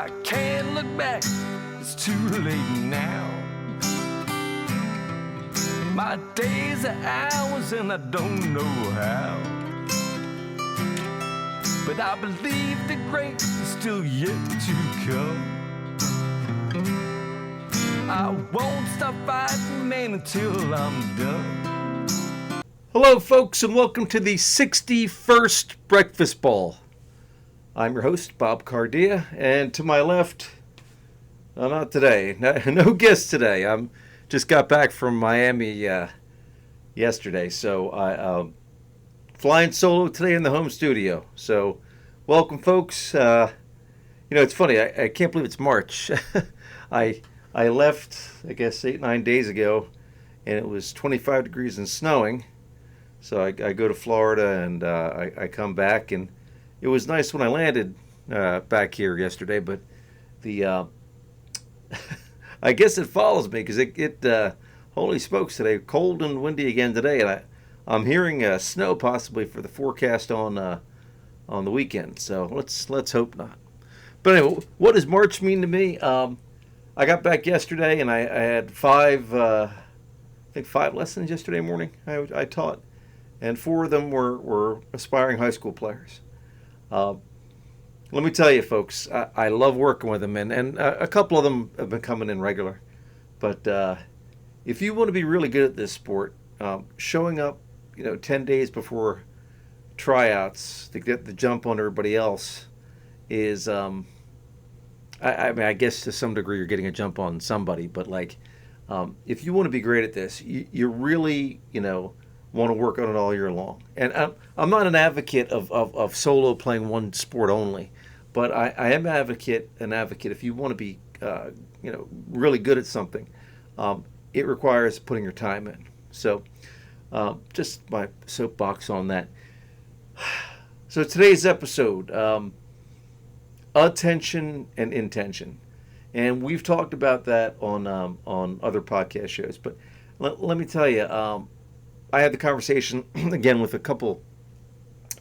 I can't look back, it's too late now. My days are hours and I don't know how. But I believe the great is still yet to come. I won't stop fighting, man, until I'm done. Hello, folks, and welcome to the 61st Breakfast Ball. I'm your host, Bob Cardia, and to my left, not today, no guest today. I'm just got back from Miami yesterday, so I flying solo today in the home studio. So, welcome, folks. It's funny. I can't believe it's March. I left, I guess, 8-9 days ago, and it was 25 degrees and snowing. So I go to Florida, and I come back, and it was nice when I landed back here yesterday. But the I guess it follows me because it holy smokes today, cold and windy again today, and I'm hearing snow possibly for the forecast on the weekend. So let's hope not. But anyway, what does March mean to me? I got back yesterday, and I had five lessons yesterday morning. I taught, and 4 of them were aspiring high school players. Let me tell you, folks, I love working with them, and a couple of them have been coming in regular. But if you want to be really good at this sport, showing up, 10 days before tryouts to get the jump on everybody else is, I guess to some degree you're getting a jump on somebody. But if you want to be great at this, you really, want to work on it all year long. And I'm not an advocate of solo playing one sport only, but I am an advocate if you want to be really good at something, it requires putting your time in. So just my soapbox on that. So today's episode, attention and intention, and we've talked about that on other podcast shows. But let me tell you, I had the conversation again with a couple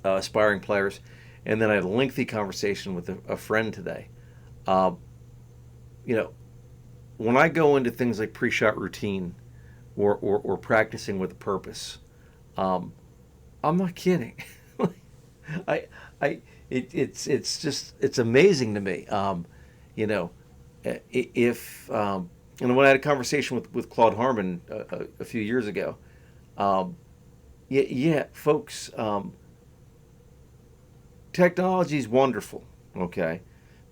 aspiring players, and then I had a lengthy conversation with a friend today. When I go into things like pre-shot routine or practicing with a purpose, I'm not kidding. It's amazing to me. If when I had a conversation with Claude Harmon a few years ago. Folks, technology is wonderful, okay?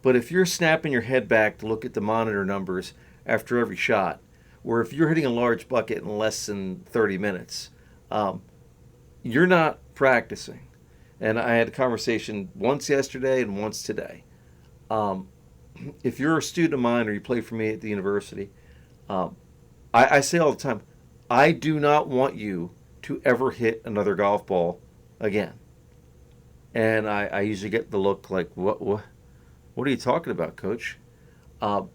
But if you're snapping your head back to look at the monitor numbers after every shot, or if you're hitting a large bucket in less than 30 minutes, you're not practicing. And I had a conversation once yesterday and once today. If you're a student of mine or you play for me at the university, I say all the time, I do not want you to ever hit another golf ball again. And I usually get the look like, what are you talking about, Coach? Again,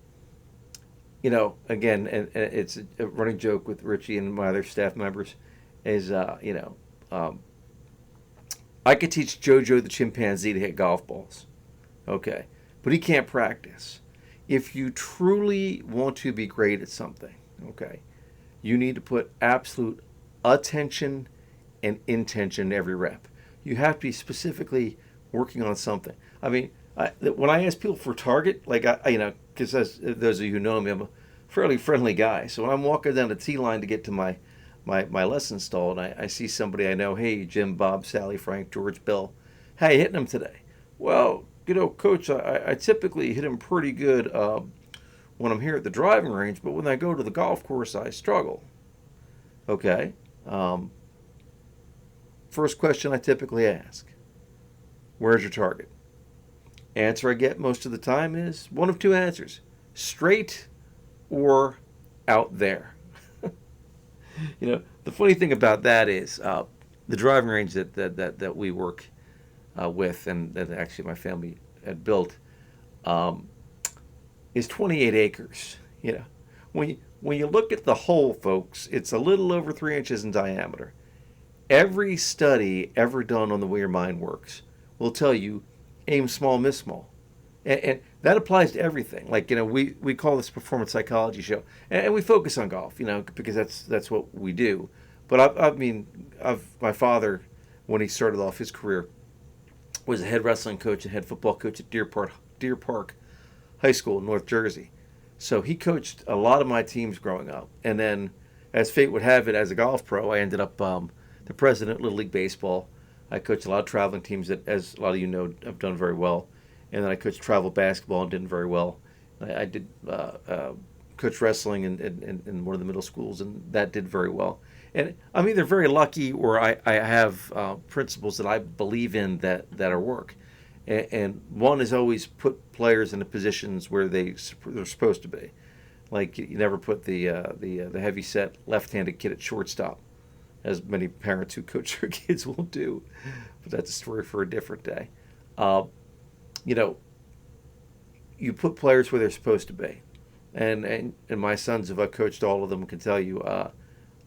and it's a running joke with Richie and my other staff members, is, I could teach Jojo the chimpanzee to hit golf balls, okay? But he can't practice. If you truly want to be great at something, okay, you need to put absolute attention and intention every rep. You have to be specifically working on something. I mean, when I ask people for target, because as those of you who know me, I'm a fairly friendly guy. So when I'm walking down the tee line to get to my lesson stall, and I see somebody I know, hey, Jim, Bob, Sally, Frank, George, Bill, how you hitting them today? Well, Coach, I typically hit them pretty good when I'm here at the driving range, but when I go to the golf course, I struggle. Okay. First question I typically ask, where's your target? Answer I get most of the time is one of two answers, straight or out there. The funny thing about that is the driving range that we work with, and that actually my family had built, is 28 acres. When you look at the hole, folks, it's a little over 3 inches in diameter. Every study ever done on the way your mind works will tell you aim small, miss small. And that applies to everything. Like, we call this performance psychology show, and we focus on golf, because that's what we do. But my father, when he started off his career, was a head wrestling coach and head football coach at Deer Park High School in North Jersey. So he coached a lot of my teams growing up. And then, as fate would have it, as a golf pro, I ended up the president of Little League Baseball. I coached a lot of traveling teams that, as a lot of you know, have done very well. And then I coached travel basketball and did very well. I did coach wrestling in one of the middle schools, and that did very well. And I'm either very lucky or I have principles that I believe in that are work. And one is always put players in the positions where they're supposed to be. Like, you never put the heavy set left-handed kid at shortstop, as many parents who coach their kids will do. But that's a story for a different day. You put players where they're supposed to be. And my sons, if I coached all of them, can tell you,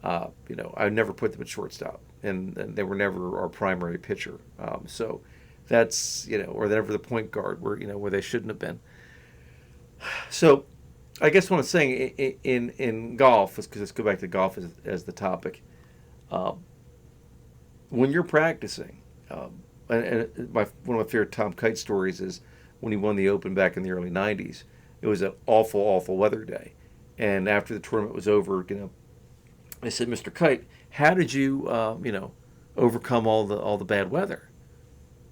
I never put them at shortstop. And they were never our primary pitcher. So that's, or they're never the point guard where they shouldn't have been. So I guess what I'm saying in golf, because let's go back to golf as the topic. When you're practicing, one of my favorite Tom Kite stories is when he won the Open back in the early 90s. It was an awful, awful weather day. And after the tournament was over, I said, Mr. Kite, how did you, overcome all the bad weather?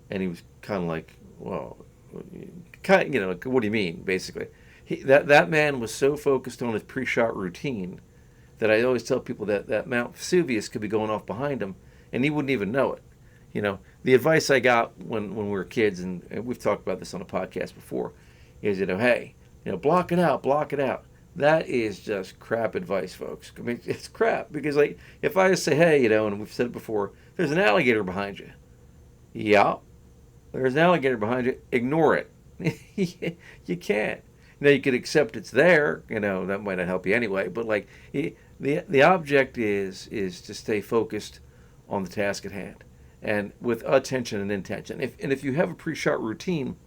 And he was kind of like, well, like, what do you mean, basically? That man was so focused on his pre-shot routine that I always tell people that Mount Vesuvius could be going off behind him, and he wouldn't even know it. The advice I got when we were kids, and we've talked about this on a podcast before, is, hey, block it out. That is just crap advice, folks. I mean, it's crap, because, like, if I just say, hey, and we've said it before, there's an alligator behind you. Yeah, there's an alligator behind you. Ignore it. You can't. You could accept it's there. That might not help you anyway. But, like, the object is to stay focused on the task at hand, and with attention and intention. If you have a pre-shot routine,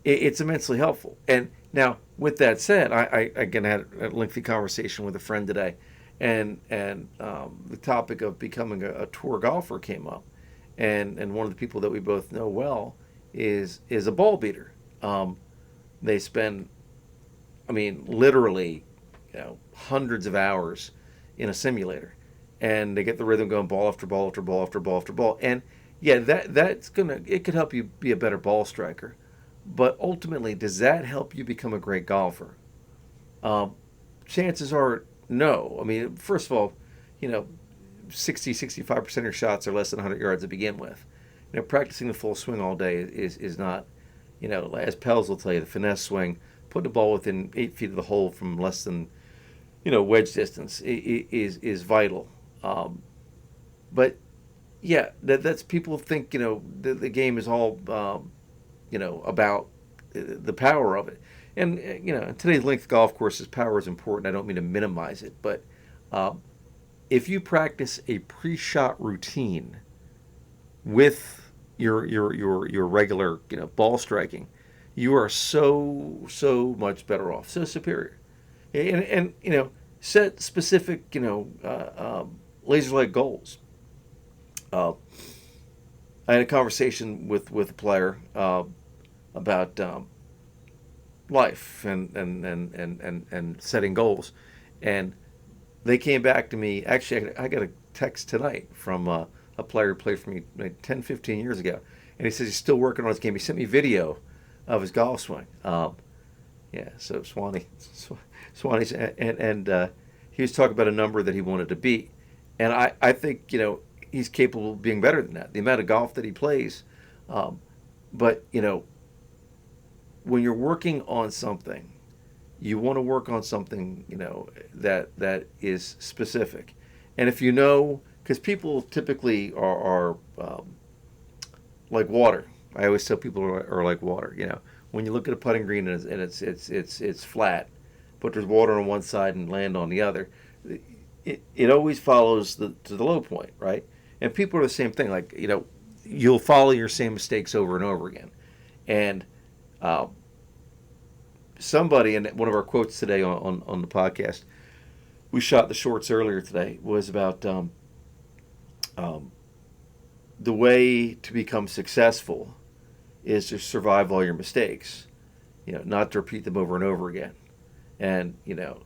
it's immensely helpful. And now, with that said, I again had a lengthy conversation with a friend today, and the topic of becoming a tour golfer came up, and one of the people that we both know well is a ball beater. They spend, literally, hundreds of hours in a simulator, and they get the rhythm going, ball after ball after ball after ball after ball. And yeah, it could help you be a better ball striker. But ultimately, does that help you become a great golfer? Chances are no. First of all, 65% of your shots are less than 100 yards to begin with. Practicing the full swing all day is not, as Pels will tell you, the finesse swing, putting the ball within 8 feet of the hole from less than, wedge distance is vital. But yeah, that's people think, the game is all, about the power of it. And, in today's length golf courses, power is important. I don't mean to minimize it, but if you practice a pre-shot routine with your regular, ball striking, you are so much better off, so superior. And set specific, laser-like goals. I had a conversation with a player about life and setting goals, and they came back to me. Actually, I got a text tonight from a player who played for me like 10, 15 years ago, and he says he's still working on his game. He sent me video of his golf swing. So Swanee's, and he was talking about a number that he wanted to beat, and I think he's capable of being better than that. The amount of golf that he plays, but when you're working on something, you want to work on something that is specific, and if because people typically are like water. I always tell people are like water. When you look at a putting green and it's flat, but there's water on one side and land on the other, it always follows to the low point, right? And people are the same thing. Like, you'll follow your same mistakes over and over again. And somebody in one of our quotes today on the podcast, we shot the shorts earlier today, was about the way to become successful is to survive all your mistakes, not to repeat them over and over again. And,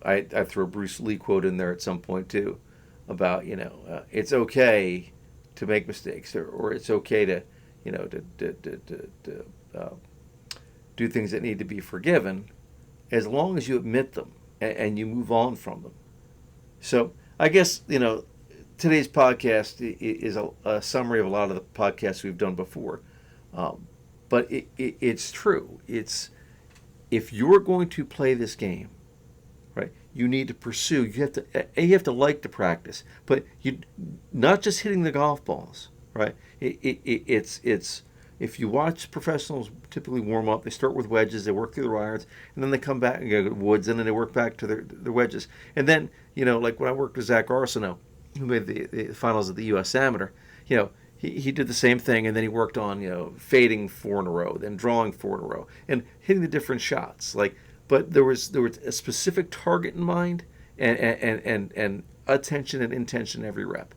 I throw a Bruce Lee quote in there at some point too about, it's okay to make mistakes, or it's okay to, do things that need to be forgiven, as long as you admit them and you move on from them. So I guess, today's podcast is a summary of a lot of the podcasts we've done before. But it's true. If you're going to play this game, right, you need to pursue. You have to like to practice, but you not just hitting the golf balls, right? It's if you watch professionals typically warm up, they start with wedges, they work through their irons, and then they come back and go to woods, and then they work back to their wedges. And then, like when I worked with Zach Arsenault, who made the finals of the U.S. Amateur, he did the same thing, and then he worked on, fading 4 in a row, then drawing 4 in a row, and hitting the different shots. But there was a specific target in mind, and attention and intention every rep.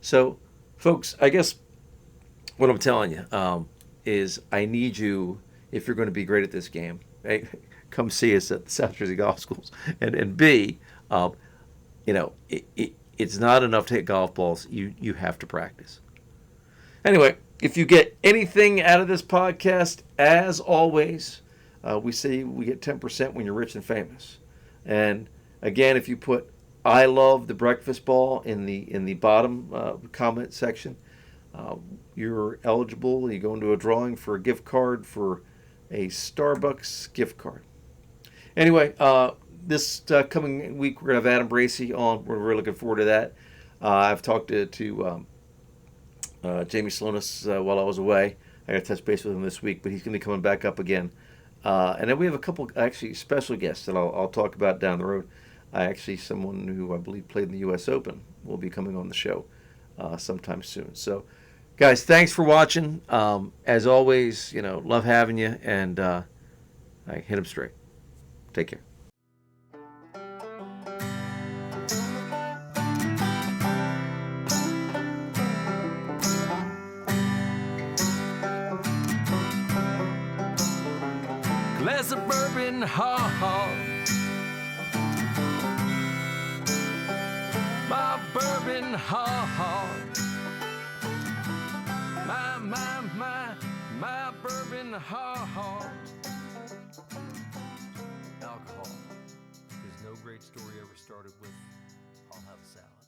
So, folks, I guess what I'm telling you is I need you, if you're going to be great at this game, A, come see us at the South Jersey Golf Schools, and B, it's not enough to hit golf balls. You have to practice. Anyway, if you get anything out of this podcast, as always, we say we get 10% when you're rich and famous. And again, if you put "I love the breakfast ball" in the bottom comment section, you're eligible. You go into a drawing for a gift card for a Starbucks gift card. Anyway, this coming week we're going to have Adam Bracey on. We're really looking forward to that. I've talked to Jamie Slonis while I was away. I got to touch base with him this week, but he's going to be coming back up again. And then we have a couple actually special guests that I'll talk about down the road. Someone who I believe played in the U.S. Open will be coming on the show sometime soon. So, guys, thanks for watching. As always, love having you, and I hit them straight. Take care. Glass of bourbon, ha. My bourbon, ha. My bourbon, ha. Alcohol is no great story ever started with "I'll have a salad."